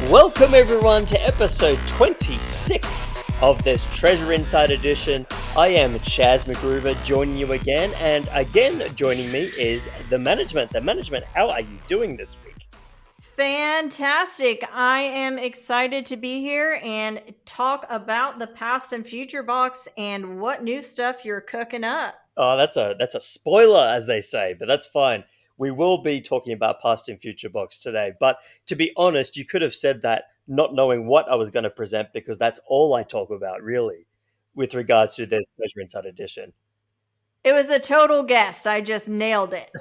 Welcome everyone to episode 26 of this Treasure Inside Edition. I am Chaz McGruver joining you again, and again joining me is the management. The management, how are you doing this week? Fantastic. I am excited to be here and talk about the past and future box and what new stuff you're cooking up. Oh, that's a spoiler, as they say, but that's fine. We will be talking about past and future box today. But to be honest, you could have said that not knowing what I was going to present, because that's all I talk about, really, with regards to this Treasure Inside Edition. It was a total guess. I just nailed it.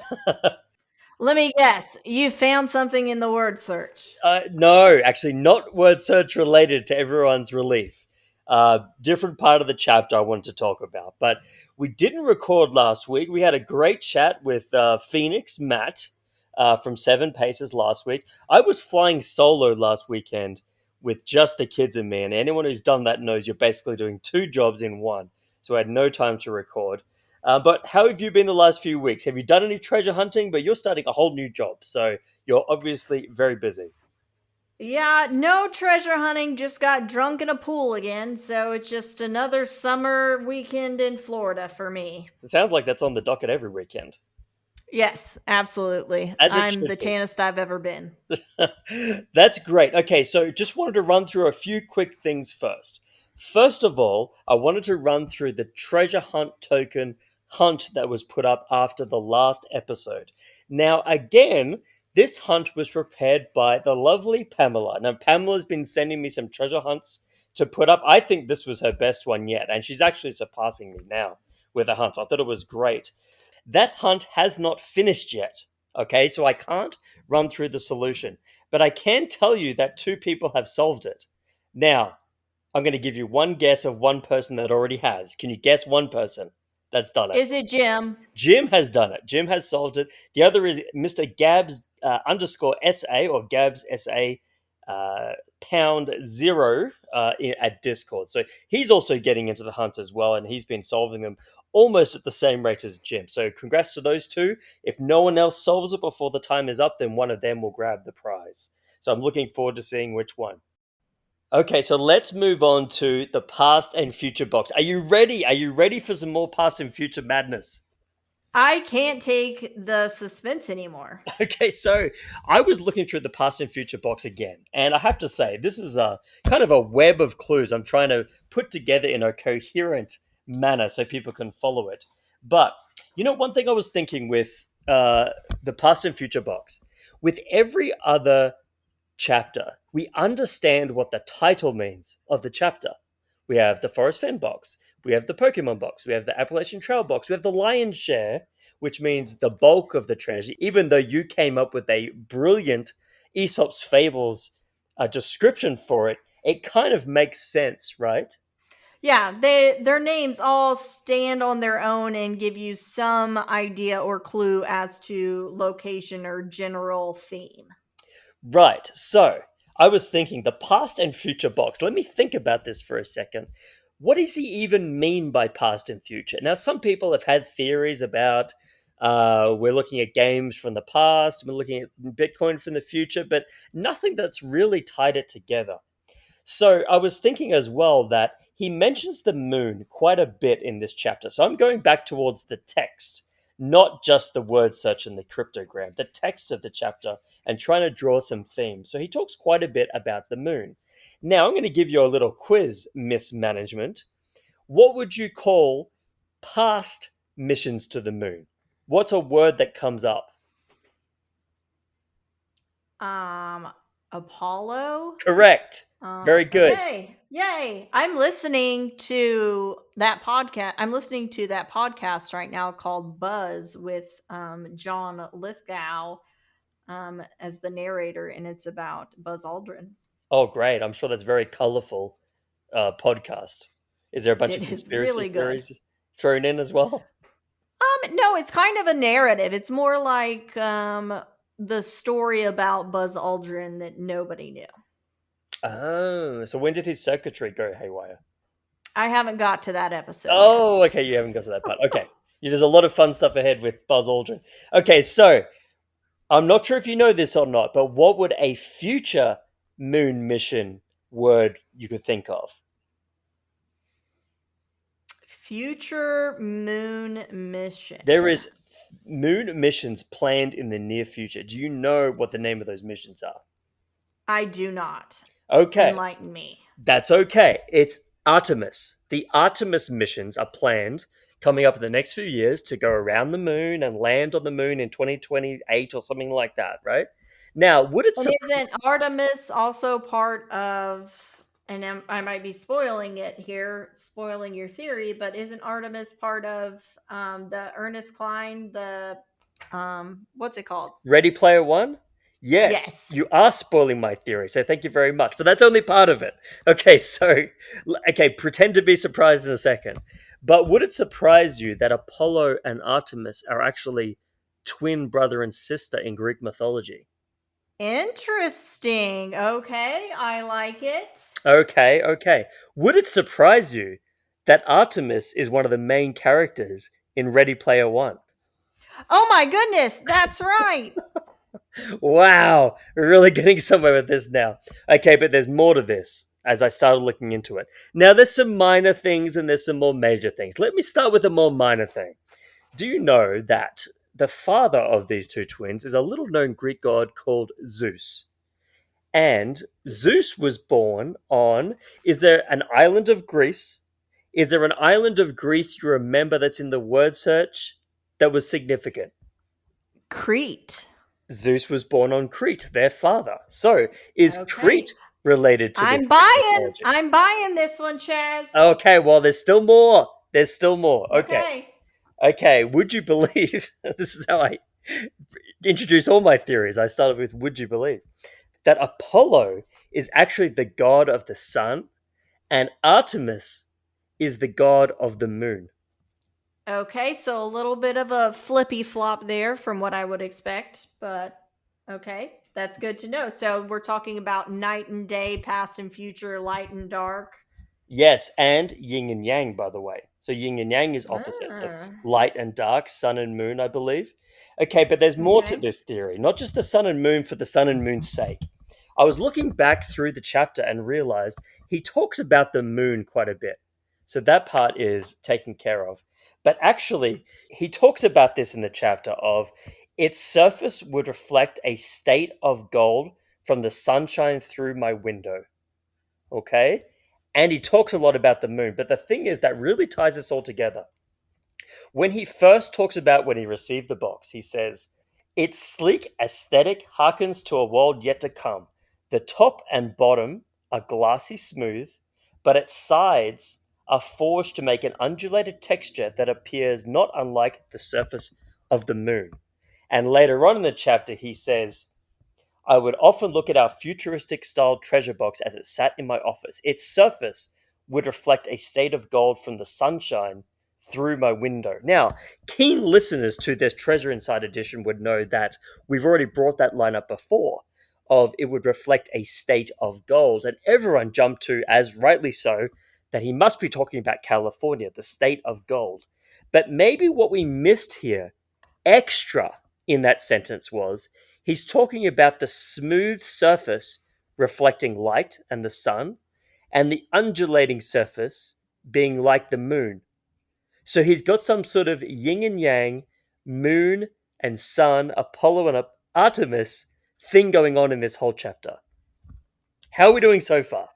Let me guess. You found something in the word search. No, actually, not word search related, to everyone's relief. Different part of the chapter I wanted to talk about. But we didn't record last week. We had a great chat with Phoenix Matt from Seven Paces last week. I was flying solo last weekend with just the kids and me. And anyone who's done that knows you're basically doing two jobs in one. So I had no time to record. But how have you been the last few weeks? Have you done any treasure hunting? But you're starting a whole new job. So you're obviously very busy. Yeah, no treasure hunting. Just got drunk in a pool again. So it's just another summer weekend in Florida for me. It sounds like that's on the docket every weekend. Yes, absolutely. As it I'm the should be. tannest I've ever been. That's great. Okay, so just wanted to run through a few quick things first. First of all, I wanted to run through the treasure hunt token hunt that was put up after the last episode. Now, again, this hunt was prepared by the lovely Pamela. Now, Pamela's been sending me some treasure hunts to put up. I think this was her best one yet, and she's actually surpassing me now with the hunts. I thought it was great. That hunt has not finished yet. Okay, so I can't run through the solution, but I can tell you that two people have solved it. Now, I'm going to give you one guess of one person that already has. Can you guess one person that's done it? Is it Jim? Jim has done it. Jim has solved it. The other is Mr. Gabs underscore SA or Gabs SA #0 at Discord. So he's also getting into the hunts as well, and he's been solving them almost at the same rate as Jim. So congrats to those two. If no one else solves it before the time is up, then one of them will grab the prize. So I'm looking forward to seeing which one. Okay, so let's move on to the past and future box. Are you ready? Are you ready for some more past and future madness? I can't take the suspense anymore. Okay, so I was looking through the past and future box again, and I have to say, this is a kind of a web of clues I'm trying to put together in a coherent manner so people can follow it. But, one thing I was thinking with the past and future box, with every other chapter, we understand what the title means of the chapter. We have the Forest Fen box, we have the Pokemon box, we have the Appalachian Trail box, we have the Lion's Share, which means the bulk of the treasure, even though you came up with a brilliant Aesop's Fables description for it, it kind of makes sense, right? Yeah, their names all stand on their own and give you some idea or clue as to location or general theme. Right. So I was thinking the past and future box. Let me think about this for a second. What does he even mean by past and future? Now, some people have had theories about we're looking at games from the past, we're looking at Bitcoin from the future, but nothing that's really tied it together. So I was thinking as well that he mentions the moon quite a bit in this chapter. So I'm going back towards the text, not just the word search and the cryptogram, the text of the chapter, and trying to draw some themes. So he talks quite a bit about the moon. Now I'm going to give you a little quiz, mismanagement. What would you call past missions to the moon? What's a word that comes up? Apollo? Correct. Very good. Okay. Yay. I'm listening to that podcast. I'm listening to that podcast right now called Buzz with John Lithgow as the narrator, and it's about Buzz Aldrin. Oh, great. I'm sure that's a very colorful podcast. Is there a bunch It of is really conspiracy good. theories thrown in as well? No, it's kind of a narrative. It's more like the story about Buzz Aldrin that nobody knew. Oh, so when did his circuitry go haywire? I haven't got to that episode yet. Oh, okay, you haven't got to that part. Okay. Yeah, there's a lot of fun stuff ahead with Buzz Aldrin. Okay, so I'm not sure if you know this or not, but what would a future moon mission word you could think of? Future moon There mission. is moon missions planned in the near future. Do you know what the name of those missions are? I do not. Okay, Enlighten me. that's okay. It's Artemis. The Artemis missions are planned coming up in the next few years to go around the moon and land on the moon in 2028 or something like that, right? Now, would it And surprise isn't Artemis also part of, and I might be spoiling it here, spoiling your theory, but isn't Artemis part of the Ernest Klein, the, what's it called? Ready Player One? Yes, Yes. you are spoiling my theory, so thank you very much. But that's only part of it. Okay, so, okay, pretend to be surprised in a second. But would it surprise you that Apollo and Artemis are actually twin brother and sister in Greek mythology? Interesting. Okay, I like it. Okay, okay. Would it surprise you that Artemis is one of the main characters in Ready Player One? Oh my goodness, that's right. Wow, we're really getting somewhere with this now. Okay, but there's more to this as I started looking into it. Now, there's some minor things and there's some more major things. Let me start with a more minor thing. Do you know that the father of these two twins is a little known Greek god called Zeus? And Zeus was born on, is there an island of Greece? Is there an island of Greece you remember that's in the word search that was significant? Crete. Zeus was born on Crete, their father. So, is Okay. Crete related to this I'm Greek buying. mythology? I'm buying this one, Chaz. Okay, well, there's still more. There's still more. Okay. Okay. Okay, would you believe? This is how I introduce all my theories. I started with would you believe that Apollo is actually the god of the sun and Artemis is the god of the moon. Okay, so a little bit of a flippy flop there from what I would expect, but okay, that's good to know. So we're talking about night and day, past and future, light and dark. Yes, and yin and yang, by the way. So yin and yang is opposite. So Ah, light and dark, sun and moon, I believe. Okay, but there's more to okay. this theory, not just the sun and moon for the sun and moon's sake. I was looking back through the chapter and realized he talks about the moon quite a bit. So that part is taken care of. But actually, he talks about this in the chapter of its surface would reflect a state of gold from the sunshine through my window. Okay? And he talks a lot about the moon. But the thing is that really ties this all together. When he first talks about when he received the box, he says, its sleek aesthetic harkens to a world yet to come. The top and bottom are glassy smooth, but its sides are forged to make an undulated texture that appears not unlike the surface of the moon. And later on in the chapter, he says, I would often look at our futuristic styled treasure box as it sat in my office. Its surface would reflect a state of gold from the sunshine through my window. Now, keen listeners to this Treasure Inside edition would know that we've already brought that line up before of it would reflect a state of gold. And everyone jumped to, as rightly so, that he must be talking about California, the state of gold. But maybe what we missed here, extra in that sentence, was he's talking about the smooth surface reflecting light and the sun, and the undulating surface being like the moon. So he's got some sort of yin and yang, moon and sun, Apollo and Artemis thing going on in this whole chapter. How are we doing so far?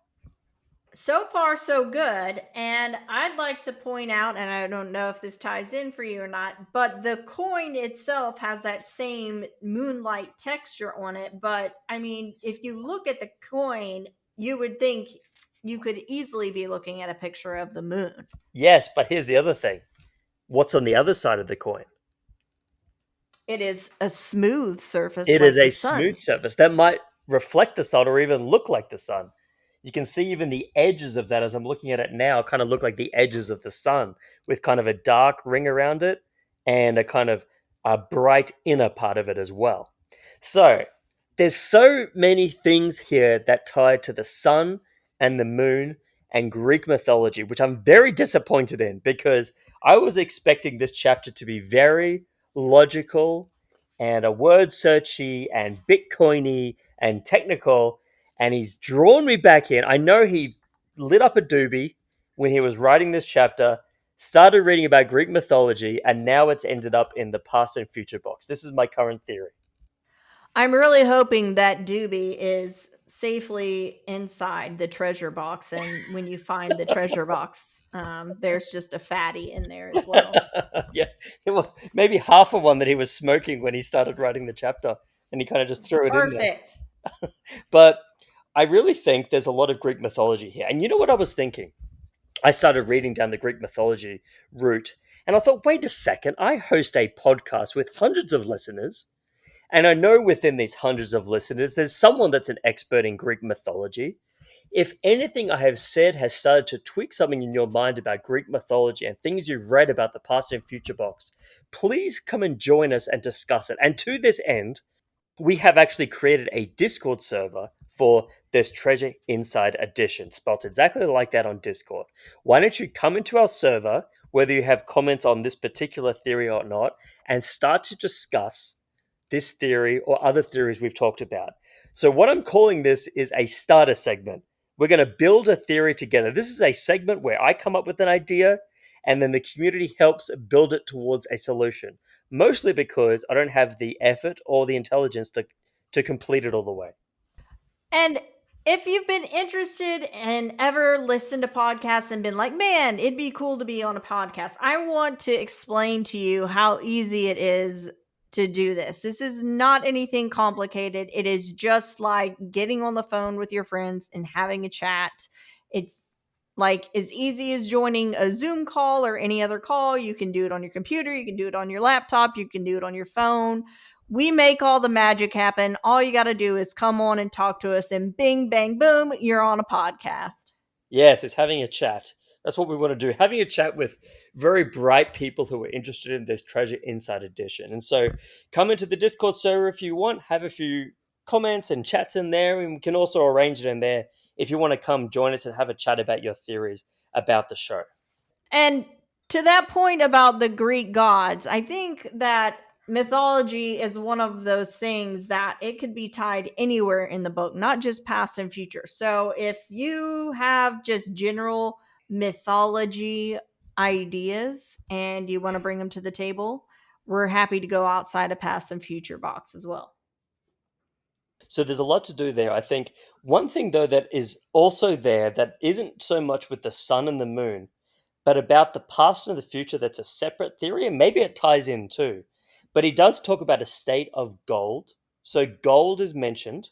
So far, so good. And I'd like to point out, and I don't know if this ties in for you or not, but the coin itself has that same moonlight texture on it. But I mean, if you look at the coin, you would think you could easily be looking at a picture of the moon. Yes, but here's the other thing. What's on the other side of the coin? It is a smooth surface It is like the a smooth sun's. surface that might reflect the sun or even look like the sun. You can see even the edges of that as I'm looking at it now kind of look like the edges of the sun with kind of a dark ring around it. and a kind of a bright inner part of it as well. So there's so many things here that tie to the sun and the moon and Greek mythology, which I'm very disappointed in because I was expecting this chapter to be very logical and a word searchy and Bitcoiny and technical. And he's drawn me back in. I know he lit up a doobie when he was writing this chapter, started reading about Greek mythology, and now it's ended up in the past and future box. This is my current theory. I'm really hoping that Doobie is safely inside the treasure box, and when you find the treasure box, there's just a fatty in there as well. Yeah, it was maybe half of one that he was smoking when he started writing the chapter, and he kind of just threw it in there. Perfect. But I really think there's a lot of Greek mythology here. And you know what I was thinking? I started reading down the Greek mythology route, and I thought, wait a second, I host a podcast with hundreds of listeners. And I know within these hundreds of listeners, there's someone that's an expert in Greek mythology. If anything I have said has started to tweak something in your mind about Greek mythology and things you've read about the past and future box, please come and join us and discuss it. And to this end, we have actually created a Discord server for this Treasure Inside Edition, spelled exactly like that on Discord. Why don't you come into our server, whether you have comments on this particular theory or not, and start to discuss this theory or other theories we've talked about. So, what I'm calling this is a starter segment. We're going to build a theory together. This is a segment where I come up with an idea and then the community helps build it towards a solution. Mostly because I don't have the effort or the intelligence to complete it all the way. And if you've been interested and ever listened to podcasts and been like, man, it'd be cool to be on a podcast, I want to explain to you how easy it is to do this. This is not anything complicated. It is just like getting on the phone with your friends and having a chat. It's like as easy as joining a Zoom call or any other call. You can do it on your computer, you can do it on your laptop, you can do it on your phone. We make all the magic happen. All you got to do is come on and talk to us, and bing, bang, boom, you're on a podcast. Yes, it's having a chat. That's what we want to do. Having a chat with very bright people who are interested in this Treasure Inside Edition. And so come into the Discord server if you want, have a few comments and chats in there, and we can also arrange it in there if you want to come join us and have a chat about your theories about the show. And to that point about the Greek gods, I think that mythology is one of those things that it could be tied anywhere in the book, not just past and future. So if you have just general mythology ideas and you want to bring them to the table, we're happy to go outside a past and future box as well. So there's a lot to do there. I think one thing though that is also there that isn't so much with the sun and the moon, but about the past and the future that's a separate theory, and maybe it ties in too. But he does talk about a state of gold. So gold is mentioned.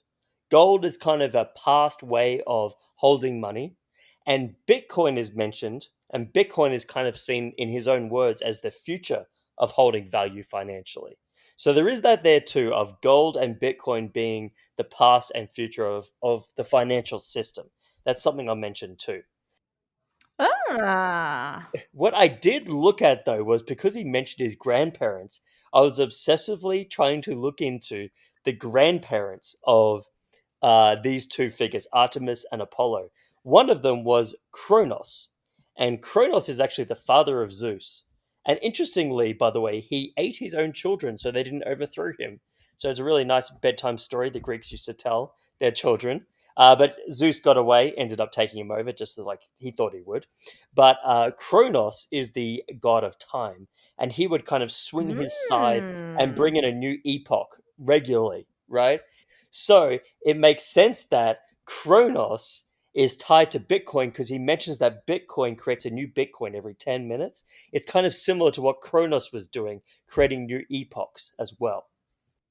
Gold is kind of a past way of holding money. And Bitcoin is mentioned. And Bitcoin is kind of seen in his own words as the future of holding value financially. So there is that there too of gold and Bitcoin being the past and future of the financial system. That's something I mentioned too. Ah. What I did look at though was because he mentioned his grandparents, I was obsessively trying to look into the grandparents of these two figures, Artemis and Apollo. One of them was Kronos, and Kronos is actually the father of Zeus. And interestingly, by the way, he ate his own children so they didn't overthrow him. So it's a really nice bedtime story the Greeks used to tell their children. But Zeus got away, ended up taking him over, just like he thought he would. But Kronos is the god of time, and he would kind of swing his scythe and Hmm. bring in a new epoch regularly, right? So it makes sense that Kronos is tied to Bitcoin because he mentions that Bitcoin creates a new Bitcoin every 10 minutes. It's kind of similar to what Kronos was doing, creating new epochs as well.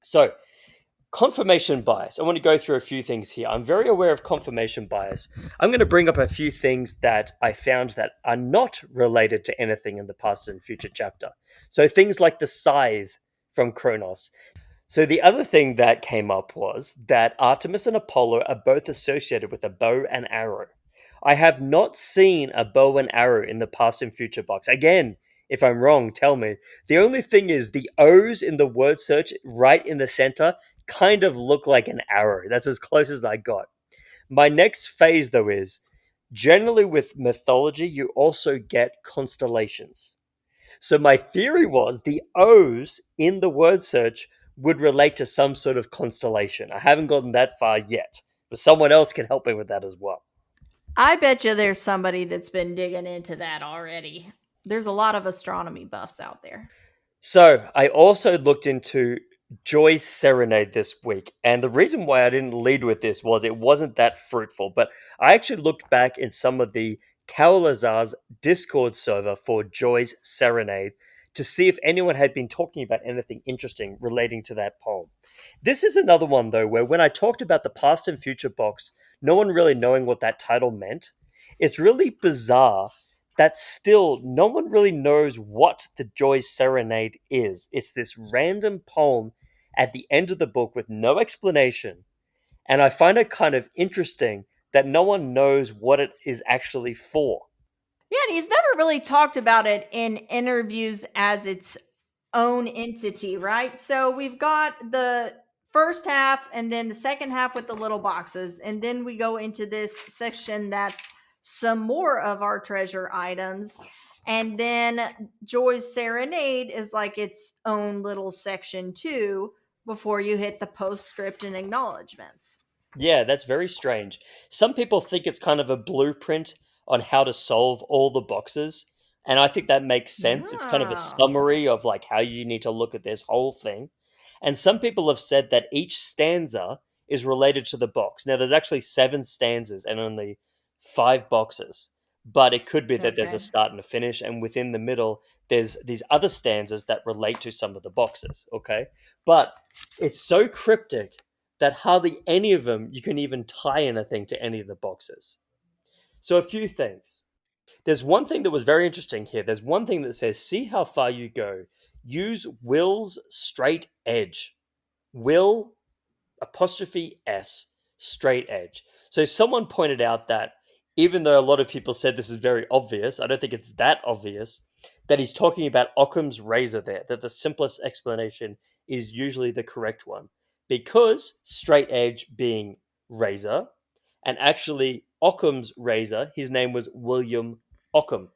So, confirmation bias. I want to go through a few things here. I'm very aware of confirmation bias. I'm going to bring up a few things that I found that are not related to anything in the past and future chapter. So, things like the scythe from Kronos. So the other thing that came up was that Artemis and Apollo are both associated with a bow and arrow. I have not seen a bow and arrow in the past and future box. Again, If I'm wrong, tell me. The only thing is, the O's in the word search right in the center kind of look like an arrow. That's as close as I got. My next phase, though, is generally with mythology, you also get constellations. So my theory was the O's in the word search would relate to some sort of constellation. I haven't gotten that far yet, but someone else can help me with that as well. I bet you there's somebody that's been digging into that already. There's a lot of astronomy buffs out there. So I also looked into Joy's Serenade this week, and the reason why I didn't lead with this was it wasn't that fruitful. But I actually looked back in some of the Kaolazar's Discord server for Joy's Serenade to see if anyone had been talking about anything interesting relating to that poem. This is another one though, where when I talked about the past and future box, no one really knowing what that title meant, it's really bizarre that still no one really knows what the Joy Serenade is. It's this random poem at the end of the book with no explanation. And I find it kind of interesting that no one knows what it is actually for. Yeah, and he's never really talked about it in interviews as its own entity, right? So we've got the first half and then the second half with the little boxes. And then we go into this section that's some more of our treasure items. And then Joy's Serenade is like its own little section too before you hit the postscript and acknowledgments. Yeah, that's very strange. Some people think it's kind of a blueprint on how to solve all the boxes, and I think that makes sense. It's kind of a Oh, summary of like how you need to look at this whole thing. And some people have said that each stanza is related to the box. Now, there's actually seven stanzas and only five boxes, but it could be that there's a okay. start and a finish, and within the middle, there's these other stanzas that relate to some of the boxes. Okay, but it's so cryptic that hardly any of them you can even tie anything to any of the boxes. So, a few things. There's one thing that was very interesting here. There's one thing that says, see how far you go. Use Will's straight edge. Will apostrophe S, straight edge. So someone pointed out that even though a lot of people said this is very obvious, I don't think it's that obvious that he's talking about Occam's razor there, that the simplest explanation is usually the correct one. Because straight edge being razor, and actually Occam's razor, his name was William Occam.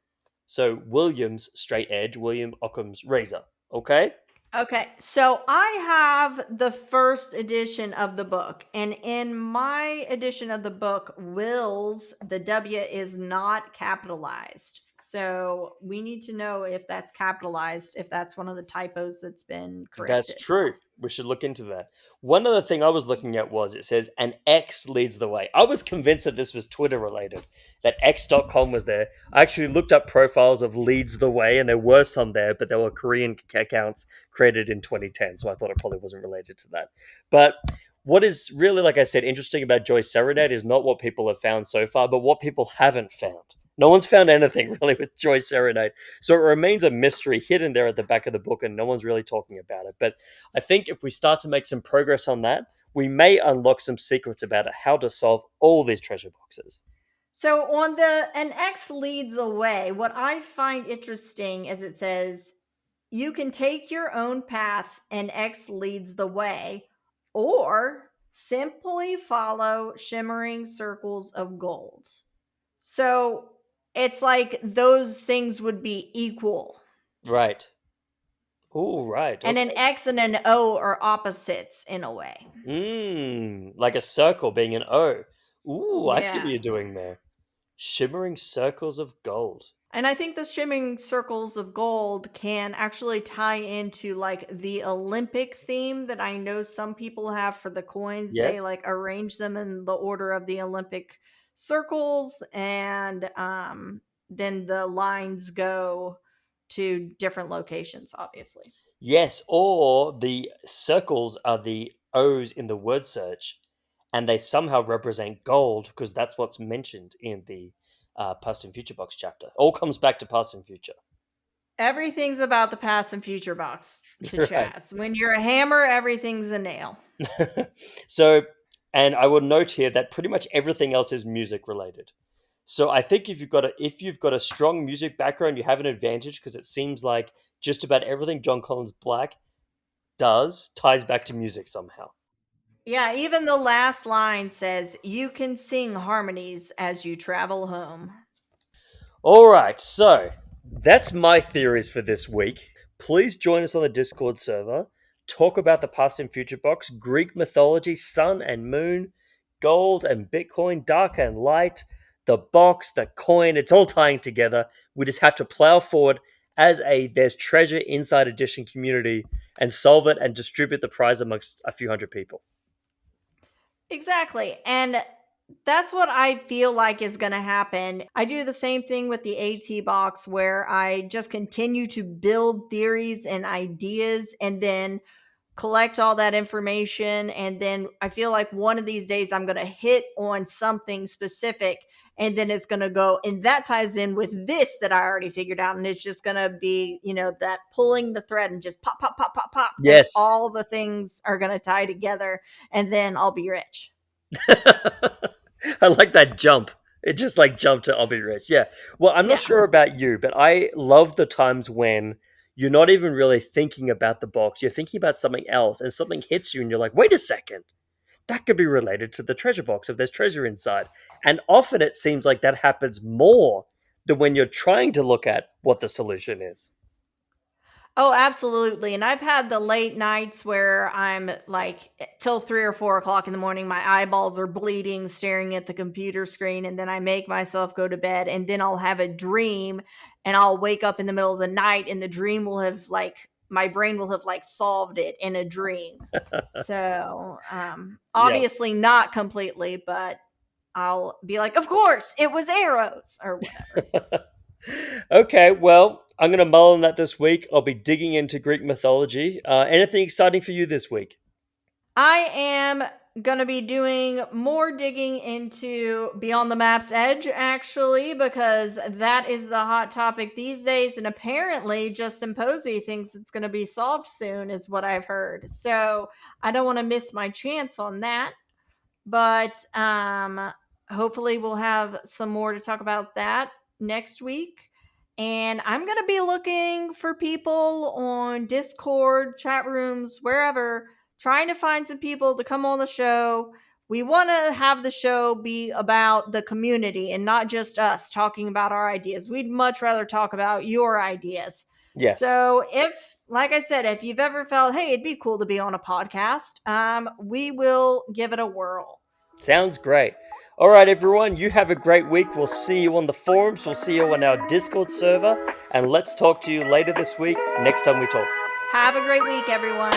So William's straight edge, William Occam's razor. Okay? Okay, so I have the first edition of the book, and in my edition of the book, Will's, the W is not capitalized. So we need to know if that's capitalized, if that's one of the typos that's been That's corrected. true. We should look into that. One other thing I was looking at was it says an X leads the way. I was convinced that this was Twitter related, that X.com was there. I actually looked up profiles of leads the way, and there were some there, but there were Korean accounts created in 2010, so I thought it probably wasn't related to that. But what is really, like I said, interesting about Joy Serenade is not what people have found so far, but what people haven't found. No one's found anything really with Joy Serenade. So it remains a mystery hidden there at the back of the book, and no one's really talking about it. But I think if we start to make some progress on that, we may unlock some secrets about how to solve all these treasure boxes. So on the an X leads away, what I find interesting is it says you can take your own path and X leads the way, or simply follow shimmering circles of gold. So it's like those things would be equal. Right. Oh, right. And an Okay. X and an O are opposites in a way. Like a circle being an O. Ooh, I see what Yeah. you're doing there. Shimmering circles of gold. And I think the shimmering circles of gold can actually tie into like the Olympic theme that I know some people have for the coins. They Yes. like arrange them in the order of the Olympic circles, and then the lines go to different locations, obviously. Yes, or the circles are the O's in the word search, and they somehow represent gold because that's what's mentioned in the past and future box chapter. All comes back to past and future. Everything's about the past and future box to You're right. Chaz. When you're a hammer, everything's a nail. So, and I will note here that pretty much everything else is music related. So I think if you've got a strong music background, you have an advantage because it seems like just about everything John Collins Black does ties back to music somehow. Yeah, even the last line says, "You can sing harmonies as you travel home." All right, so that's my theories for this week. Please join us on the Discord server. Talk about the past and future box, Greek mythology, sun and moon, gold and Bitcoin, dark and light, the box, the coin, it's all tying together. We just have to plow forward as a There's Treasure Inside Edition community and solve it and distribute the prize amongst a few hundred people. Exactly. And that's what I feel like is going to happen. I do the same thing with the AT box where I just continue to build theories and ideas and then collect all that information. And then I feel like one of these days I'm going to hit on something specific and then it's going to go. And that ties in with this that I already figured out. And it's just going to be, that pulling the thread and just pop, pop, pop, pop, pop. And Yes. all the things are going to tie together. And then I'll be rich. I like that jump. It just like jumped to I'll be rich. Yeah. Well, I'm not Yeah. sure about you, but I love the times when you're not even really thinking about the box. You're thinking about something else and something hits you and you're like, wait a second. That could be related to the treasure box if there's treasure inside. And often it seems like that happens more than when you're trying to look at what the solution is. Oh, absolutely. And I've had the late nights where I'm like till 3 or 4 o'clock in the morning, my eyeballs are bleeding, staring at the computer screen. And then I make myself go to bed. And then I'll have a dream and I'll wake up in the middle of the night and the dream will have my brain will have solved it in a dream. So, Yeah. obviously not completely, but I'll be like, of course, it was arrows or whatever. Okay, well, I'm going to mull on that this week. I'll be digging into Greek mythology. Anything exciting for you this week? I am going to be doing more digging into Beyond the Map's Edge, actually, because that is the hot topic these days. And apparently, Justin Posey thinks it's going to be solved soon, is what I've heard. So I don't want to miss my chance on that. But hopefully, we'll have some more to talk about that next week. And I'm going to be looking for people on Discord, chat rooms, wherever, trying to find some people to come on the show. We want to have the show be about the community and not just us talking about our ideas. We'd much rather talk about your ideas. Yes. So, if, like I said, if you've ever felt, hey, it'd be cool to be on a podcast, we will give it a whirl. Sounds great. All right, everyone, you have a great week. We'll see you on the forums. We'll see you on our Discord server. And let's talk to you later this week, next time we talk. Have a great week, everyone.